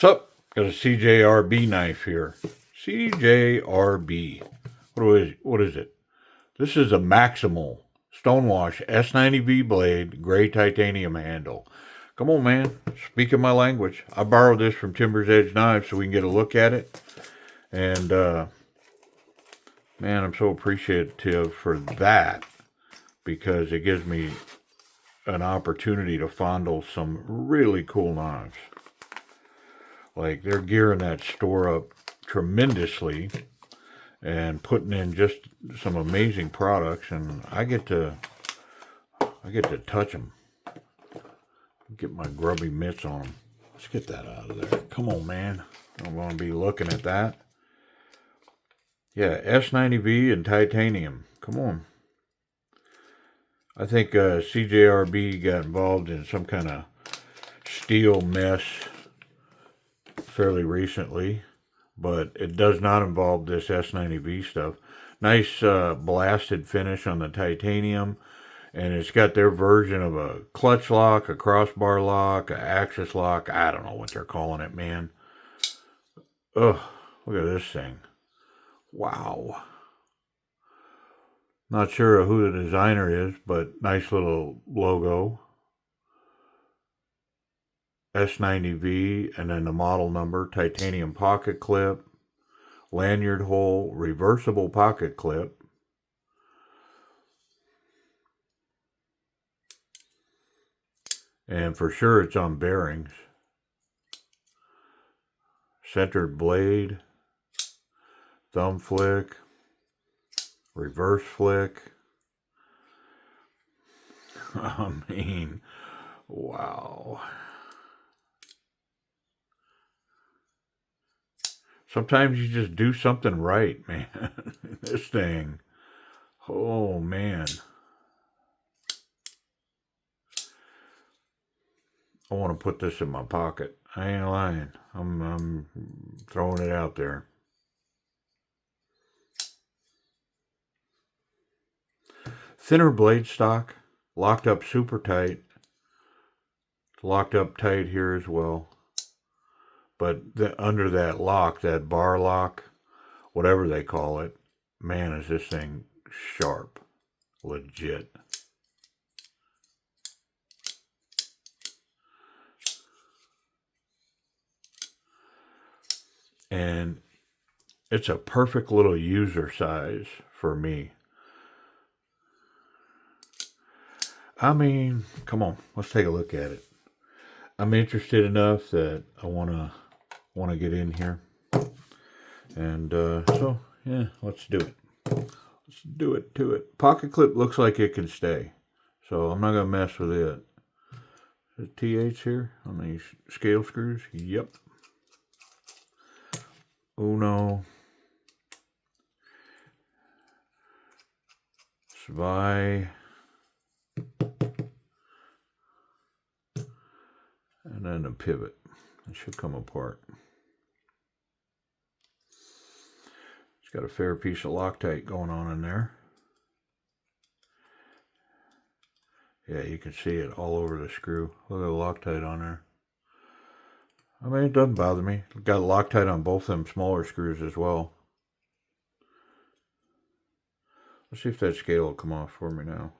What's up? Got a CJRB knife here. CJRB. What is it? This is a Maximal Stonewash S90V blade, gray titanium handle. Come on, man. Speaking my language. I borrowed this from Timber's Edge Knives so we can get a look at it. And, man, I'm so appreciative for that because it gives me an opportunity to fondle some really cool knives. Like, they're gearing that store up tremendously and putting in just some amazing products, and I get to touch them. Get my grubby mitts on them. Let's get that out of there. Come on, man. I'm going to be looking at that. Yeah, S90V and titanium. Come on. I think CJRB got involved in some kind of steel mess fairly recently, but it does not involve this S90V stuff. Nice blasted finish on the titanium, and it's got their version of a clutch lock, a crossbar lock, a axis lock. I don't know what they're calling it, man. Ugh, look at this thing. Wow. Not sure who the designer is, but nice little logo. S90V, and then the model number, titanium pocket clip, lanyard hole, reversible pocket clip. And for sure it's on bearings. Centered blade, thumb flick, reverse flick. I mean, wow. Sometimes you just do something right, man. This thing. Oh, man. I want to put this in my pocket. I ain't lying. I'm throwing it out there. Thinner blade stock. Locked up super tight. Locked up tight here as well. But under that lock, that bar lock, whatever they call it, man, is this thing sharp. Legit. And it's a perfect little user size for me. I mean, come on, let's take a look at it. I'm interested enough that I want to get in here. And so, yeah, let's do it. Let's do it to it. Pocket clip looks like it can stay, so I'm not going to mess with it. Is it TH here on these scale screws? Yep. Uno. Zwei. And then a pivot. It should come apart. It's got a fair piece of Loctite going on in there. Yeah, you can see it all over the screw. Look at the Loctite on there. I mean, it doesn't bother me. Got Loctite on both them smaller screws as well. Let's see if that scale will come off for me now.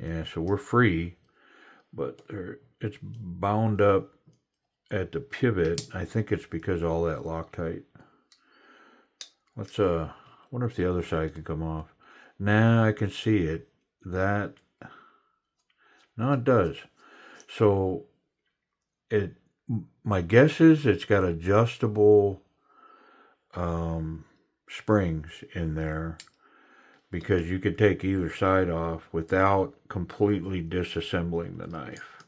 Yeah, so we're free, but it's bound up at the pivot. I think it's because of all that Loctite. Let's wonder if the other side can come off. Now I can see it. No, it does. So my guess is it's got adjustable springs in there, because you could take either side off without completely disassembling the knife.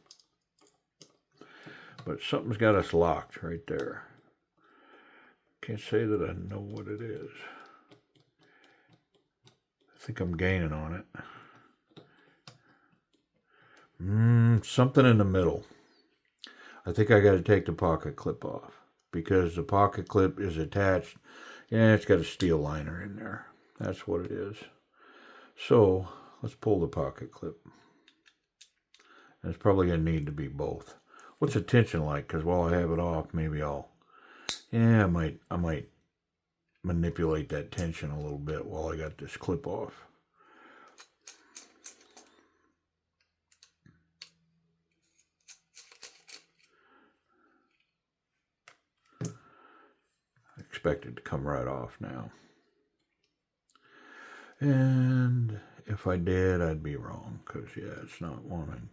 But something's got us locked right there. Can't say that I know what it is. I think I'm gaining on it. Something in the middle. I think I got to take the pocket clip off, because the pocket clip is attached Yeah, it's got a steel liner in there. That's what it is. So let's pull the pocket clip. And it's probably going to need to be both. What's the tension like? Because while I have it off, maybe I might manipulate that tension a little bit while I got this clip off. I expect it to come right off now. And if I did, I'd be wrong, because yeah, it's not wanting,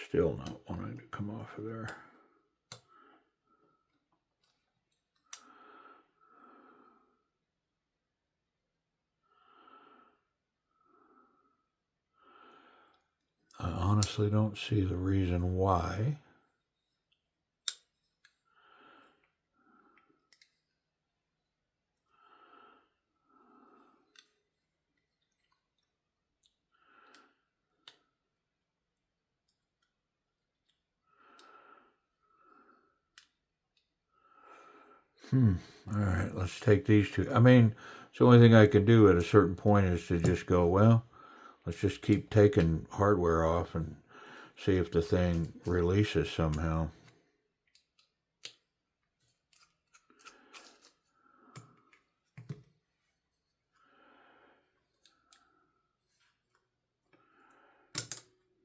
still not wanting to come off of there. I honestly don't see the reason why. All right, let's take these two. I mean, it's the only thing I can do at a certain point is to just go, well, let's just keep taking hardware off and see if the thing releases somehow.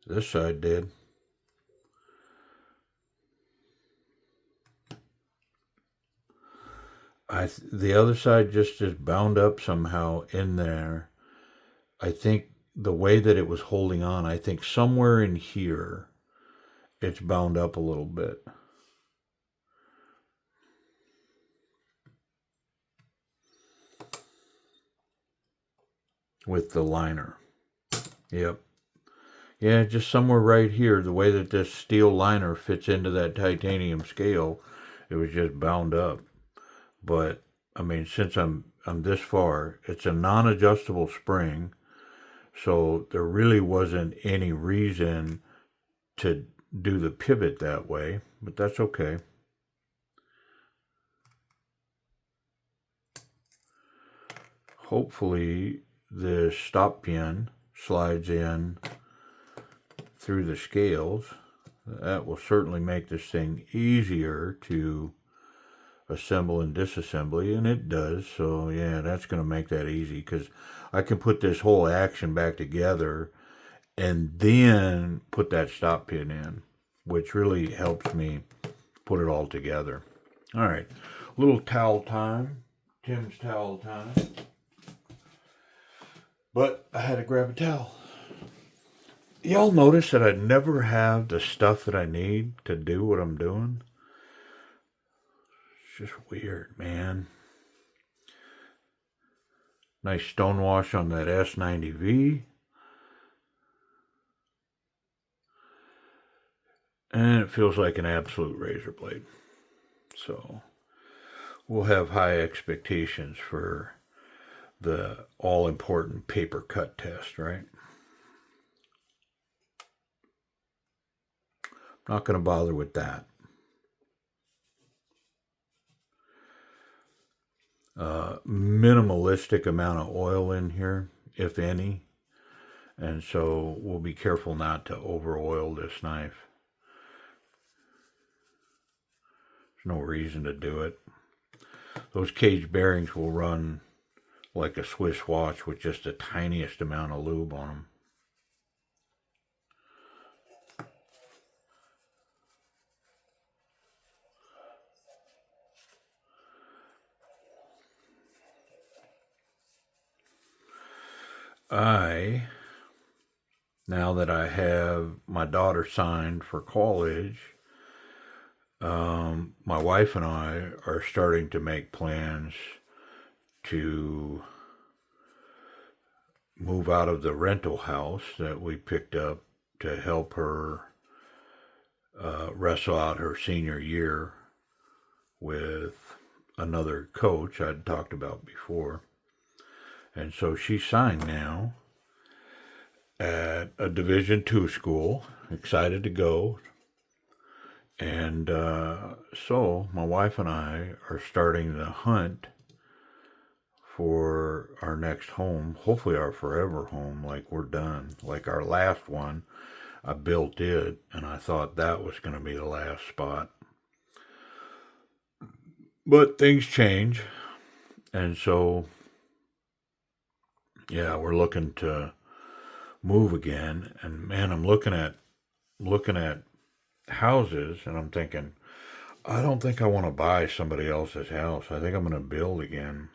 This side did. The other side just is bound up somehow in there. I think the way that it was holding on, I think somewhere in here, it's bound up a little bit. With the liner. Yep. Yeah, just somewhere right here, the way that this steel liner fits into that titanium scale, it was just bound up. But I mean, since I'm this far, it's a non-adjustable spring, so there really wasn't any reason to do the pivot that way, but that's okay. Hopefully the stop pin slides in through the scales. That will certainly make this thing easier to assemble and disassembly, and it does. So yeah, that's going to make that easy, because I can put this whole action back together and then put that stop pin in, which really helps me put it all together. All right, a little towel time, Tim's towel time. But I had to grab a towel. Y'all notice that I never have the stuff that I need to do what I'm doing? It's just weird, man. Nice stonewash on that S90V. And it feels like an absolute razor blade. So we'll have high expectations for the all-important paper cut test, right? Not going to bother with that. Minimalistic amount of oil in here, if any. And so we'll be careful not to over oil this knife. There's no reason to do it. Those cage bearings will run like a Swiss watch with just the tiniest amount of lube on them. Now that I have my daughter signed for college, my wife and I are starting to make plans to move out of the rental house that we picked up to help her wrestle out her senior year with another coach I'd talked about before. And so she's signed now at a Division II school, excited to go. And so my wife and I are starting the hunt for our next home, hopefully our forever home, like we're done. Like our last one, I built it, and I thought that was going to be the last spot. But things change, and so, yeah, we're looking to move again. And man, I'm looking at houses, and I'm thinking, I don't think I want to buy somebody else's house. I think I'm going to build again.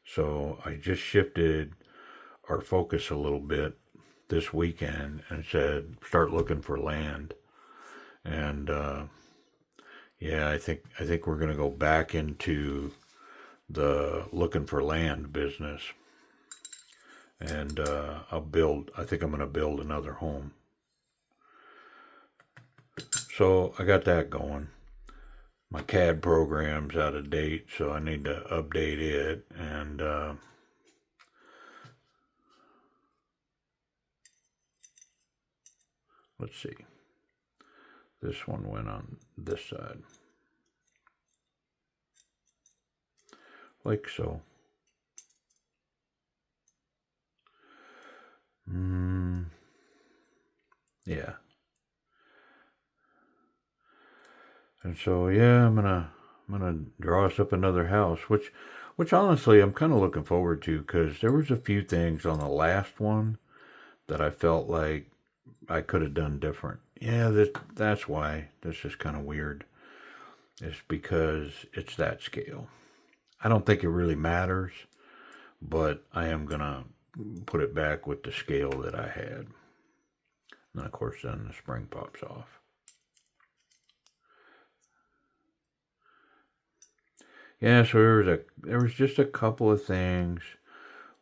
So I just shifted our focus a little bit this weekend and said, start looking for land. And yeah, I think we're going to go back into the looking for land business. And I think I'm going to build another home. So I got that going. My CAD program's out of date, so I need to update it. And let's see. This one went on this side. Like so. Yeah. And so yeah, I'm gonna draw us up another house, which honestly I'm kind of looking forward to, because there was a few things on the last one that I felt like I could have done different. Yeah, that's why this is kind of weird. It's because it's that scale. I don't think it really matters, but I am gonna put it back with the scale that I had. And of course, then the spring pops off. Yeah, so there was just a couple of things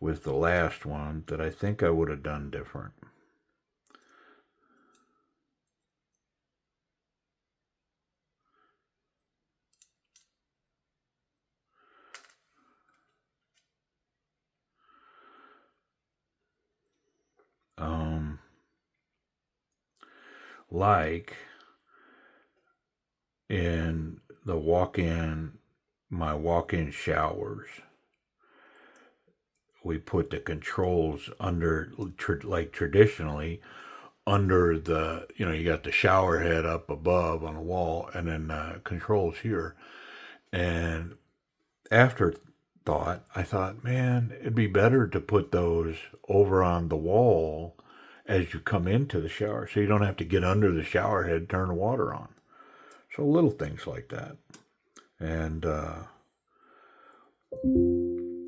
with the last one that I think I would have done different. Um, like in my walk-in showers, we put the controls under, like traditionally, under you got the shower head up above on the wall, and then controls here. And afterthought, I thought, man, it'd be better to put those over on the wall as you come into the shower, so you don't have to get under the shower head, turn the water on. So little things like that. And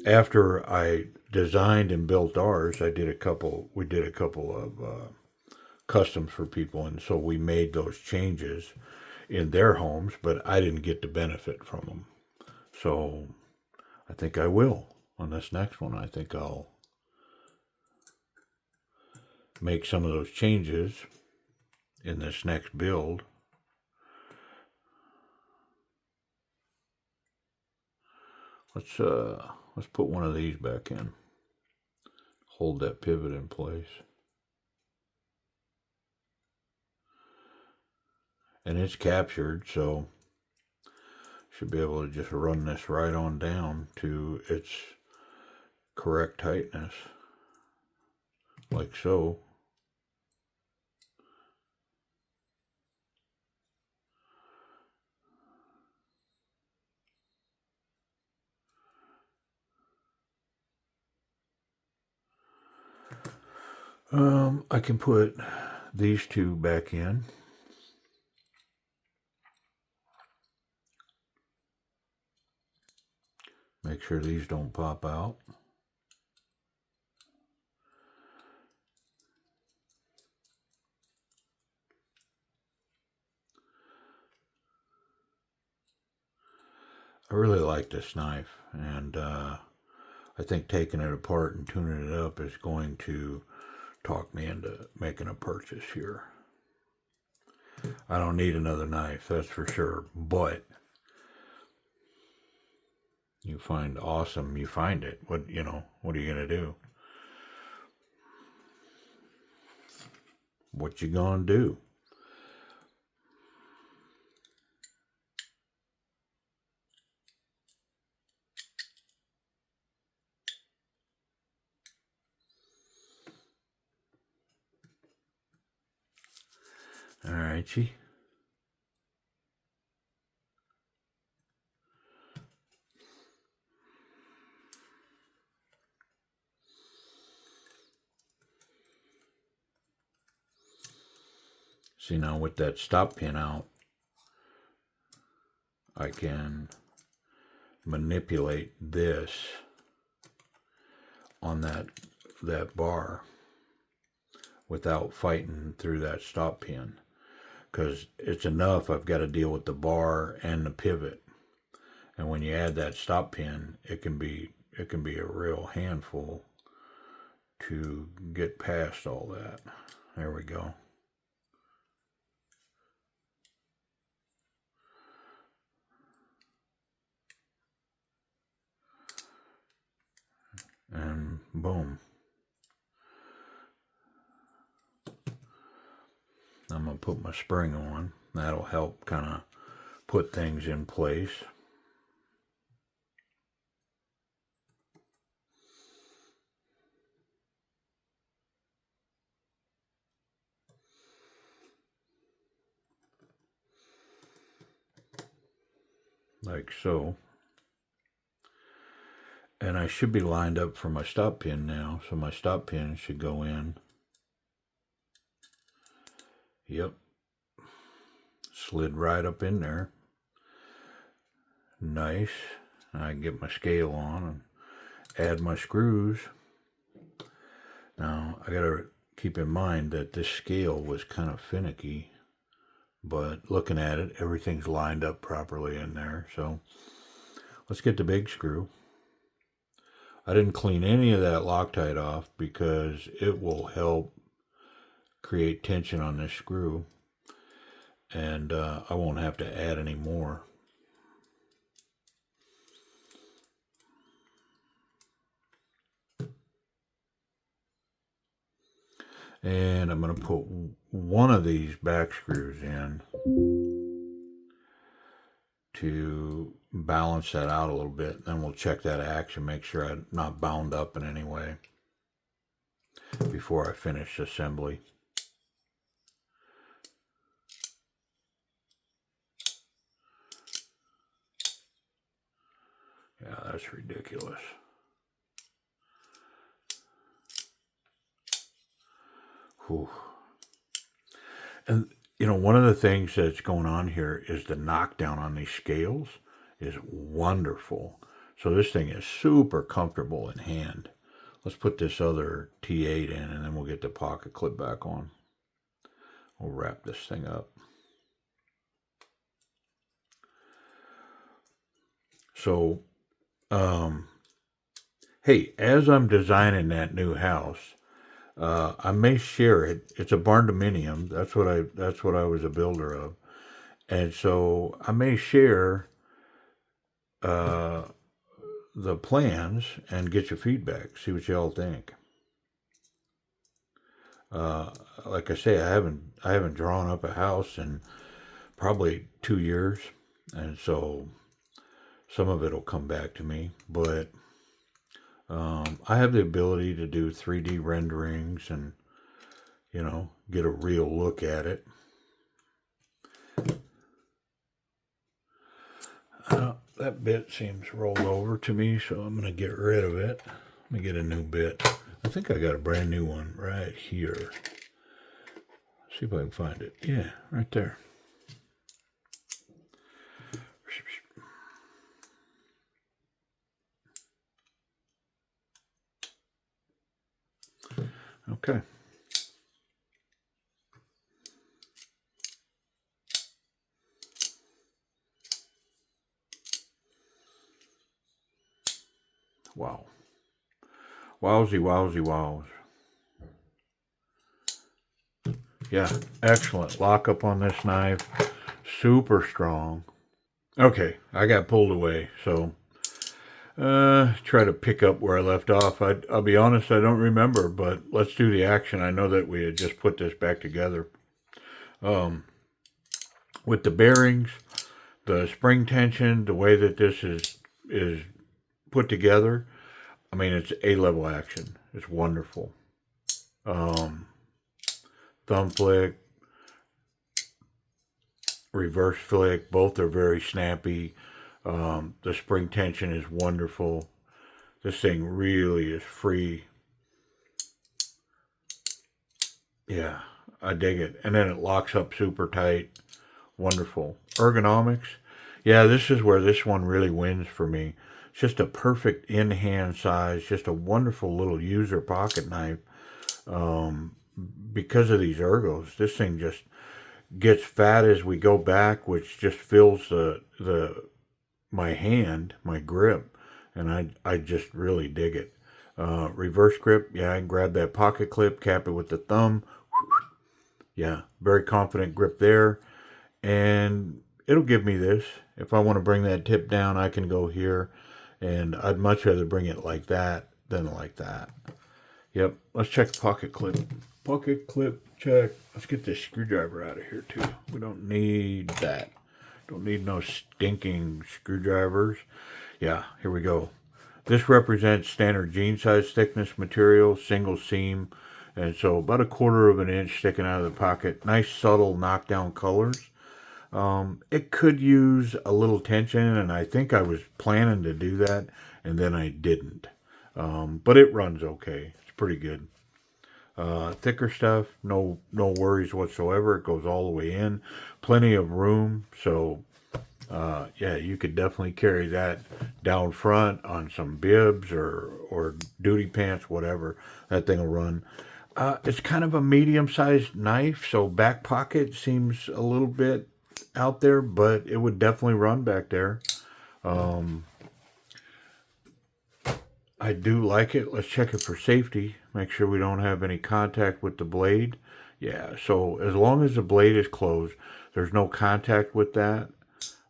after I designed and built ours, we did a couple of customs for people, and so we made those changes in their homes, but I didn't get the benefit from them. So I think I will on this next one. I think I'll make some of those changes in this next build. Let's put one of these back in. Hold that pivot in place. And it's captured, so should be able to just run this right on down to its correct tightness, like so. I can put these two back in. Make sure these don't pop out. I really like this knife, and I think taking it apart and tuning it up is going to talk me into making a purchase here. I don't need another knife, that's for sure, but you find awesome, you find it. What are you gonna do? What you gonna do? All righty. See, now with that stop pin out, I can manipulate this on that bar without fighting through that stop pin, because it's enough I've got to deal with the bar and the pivot, and when you add that stop pin, it can be a real handful to get past all that. There we go. And boom. I'm going to put my spring on. That'll help kind of put things in place. Like so. And I should be lined up for my stop pin now, so my stop pin should go in. Yep. Slid right up in there. Nice. I can get my scale on and add my screws. Now, I gotta keep in mind that this scale was kind of finicky, but looking at it, everything's lined up properly in there. So let's get the big screw. I didn't clean any of that Loctite off because it will help create tension on this screw, and I won't have to add any more. And I'm going to put one of these back screws in to balance that out a little bit. Then we'll check that action, make sure I'm not bound up in any way before I finish assembly. Yeah, that's ridiculous. Whew. And, you know, one of the things that's going on here is the knockdown on these scales is wonderful. So this thing is super comfortable in hand. Let's put this other T8 in, and then we'll get the pocket clip back on. We'll wrap this thing up. So, hey, as I'm designing that new house, I may share it. It's a barn-dominium. That's what I was a builder of, and so I may share the plans and get your feedback. See what y'all think. Like I say, I haven't drawn up a house in probably 2 years, and so some of it will come back to me, but I have the ability to do 3D renderings and, you know, get a real look at it. That bit seems rolled over to me, so I'm going to get rid of it. Let me get a new bit. I think I got a brand new one right here. See if I can find it. Yeah, right there. Okay. Wow. Wowsy, wowsy, wows. Yeah, excellent lockup on this knife. Super strong. Okay, I got pulled away, so try to pick up where I left off. I'll be honest, I don't remember, but let's do the action. I know that we had just put this back together. With the bearings, the spring tension, the way that this is put together, I mean, it's A-level action. It's wonderful. Thumb flick, reverse flick. Both are very snappy. The spring tension is wonderful. This thing really is free. Yeah, I dig it. And then it locks up super tight. Wonderful. Ergonomics. Yeah, this is where this one really wins for me. It's just a perfect in-hand size. Just a wonderful little user pocket knife. Because of these ergos, this thing just gets fat as we go back, which just fills my hand, my grip, and I just really dig it. Reverse grip, yeah, I can grab that pocket clip, cap it with the thumb. Yeah, very confident grip there, and it'll give me this. If I want to bring that tip down, I can go here, and I'd much rather bring it like that than like that. Yep, let's check the pocket clip. Pocket clip check. Let's get this screwdriver out of here too. We don't need that. Don't need no stinking screwdrivers. Yeah, here we go. This represents standard jean size thickness material, single seam, and so about 1/4 of an inch sticking out of the pocket. Nice subtle knockdown colors. It could use a little tension, and I think I was planning to do that, and then I didn't. But it runs okay. It's pretty good. Thicker stuff, no worries whatsoever. It goes all the way in. Plenty of room, so yeah, you could definitely carry that down front on some bibs or duty pants, whatever. That thing will run. It's kind of a medium-sized knife, so back pocket seems a little bit out there, but it would definitely run back there. I do like it. Let's check it for safety. Make sure we don't have any contact with the blade. Yeah, so as long as the blade is closed, there's no contact with that,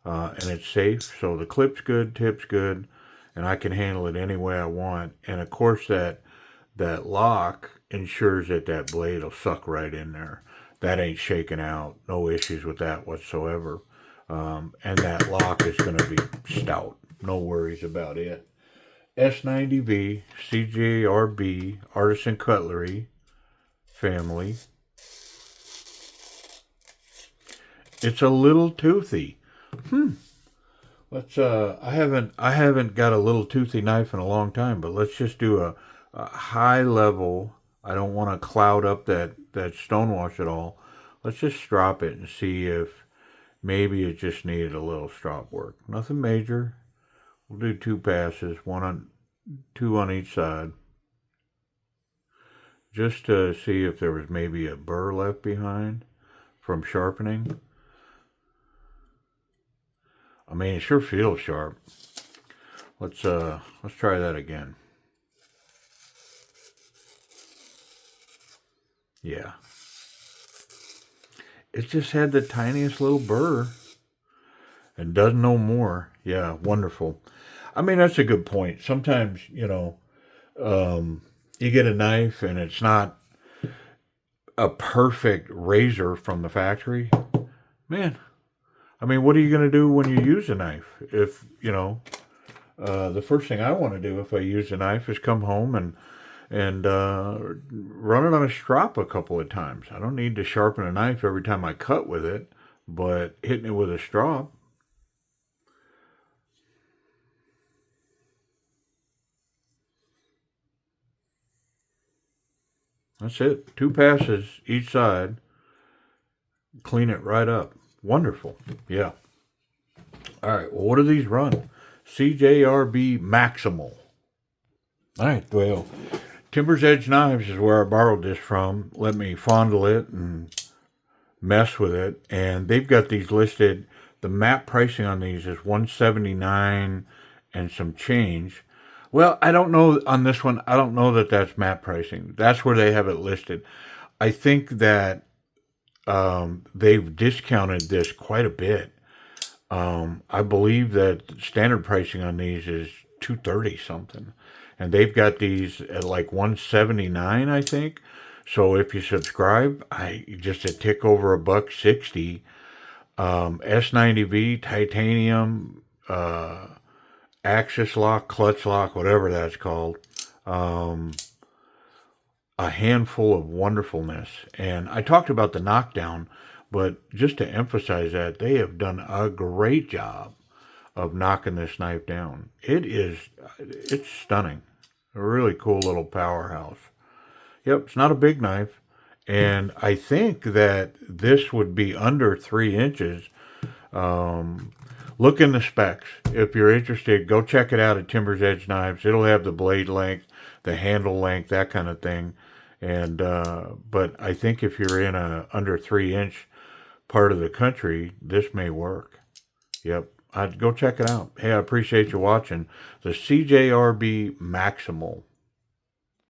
and it's safe. So the clip's good, tip's good, and I can handle it any way I want. And of course that lock ensures that that blade will suck right in there. That ain't shaking out. No issues with that whatsoever. And that lock is going to be stout. No worries about it. S90V, CJRB, Artisan Cutlery family. It's a little toothy. Let's I haven't got a little toothy knife in a long time, but let's just do a high level. I don't want to cloud up that stonewash at all. Let's just strop it and see if maybe it just needed a little strop work. Nothing major. We'll do 2 passes, two on each side, just to see if there was maybe a burr left behind from sharpening. I mean, it sure feels sharp. Let's try that again. Yeah. It just had the tiniest little burr and doesn't know more. Yeah, wonderful. I mean, that's a good point. Sometimes, you get a knife and it's not a perfect razor from the factory. Man, I mean, what are you going to do when you use a knife? If, the first thing I want to do if I use a knife is come home and run it on a strop a couple of times. I don't need to sharpen a knife every time I cut with it, but hitting it with a strop. That's it. 2 passes each side. Clean it right up. Wonderful. Yeah. All right. Well, what do these run? CJRB Maximal. All right. Well, Timber's Edge Knives is where I borrowed this from. Let me fondle it and mess with it. And they've got these listed. The MAP pricing on these is $179 and some change. Well, I don't know on this one. I don't know that that's MAP pricing. That's where they have it listed. I think that they've discounted this quite a bit. I believe that standard pricing on these is $230 something, and they've got these at like $179, I think. So if you subscribe, I just a tick over $160. S90V titanium. Axis lock, clutch lock, whatever that's called. A handful of wonderfulness. And I talked about the knockdown, But just to emphasize that, they have done a great job of knocking this knife down. It's stunning. A really cool little powerhouse. Yep, it's not a big knife. And I think that this would be under 3 inches. Look in the specs. If you're interested, go check it out at Timber's Edge Knives. It'll have the blade length, the handle length, that kind of thing. And but I think if you're in a under 3 inch part of the country, this may work. Yep, I'd go check it out. Hey, I appreciate you watching the CJRB Maximal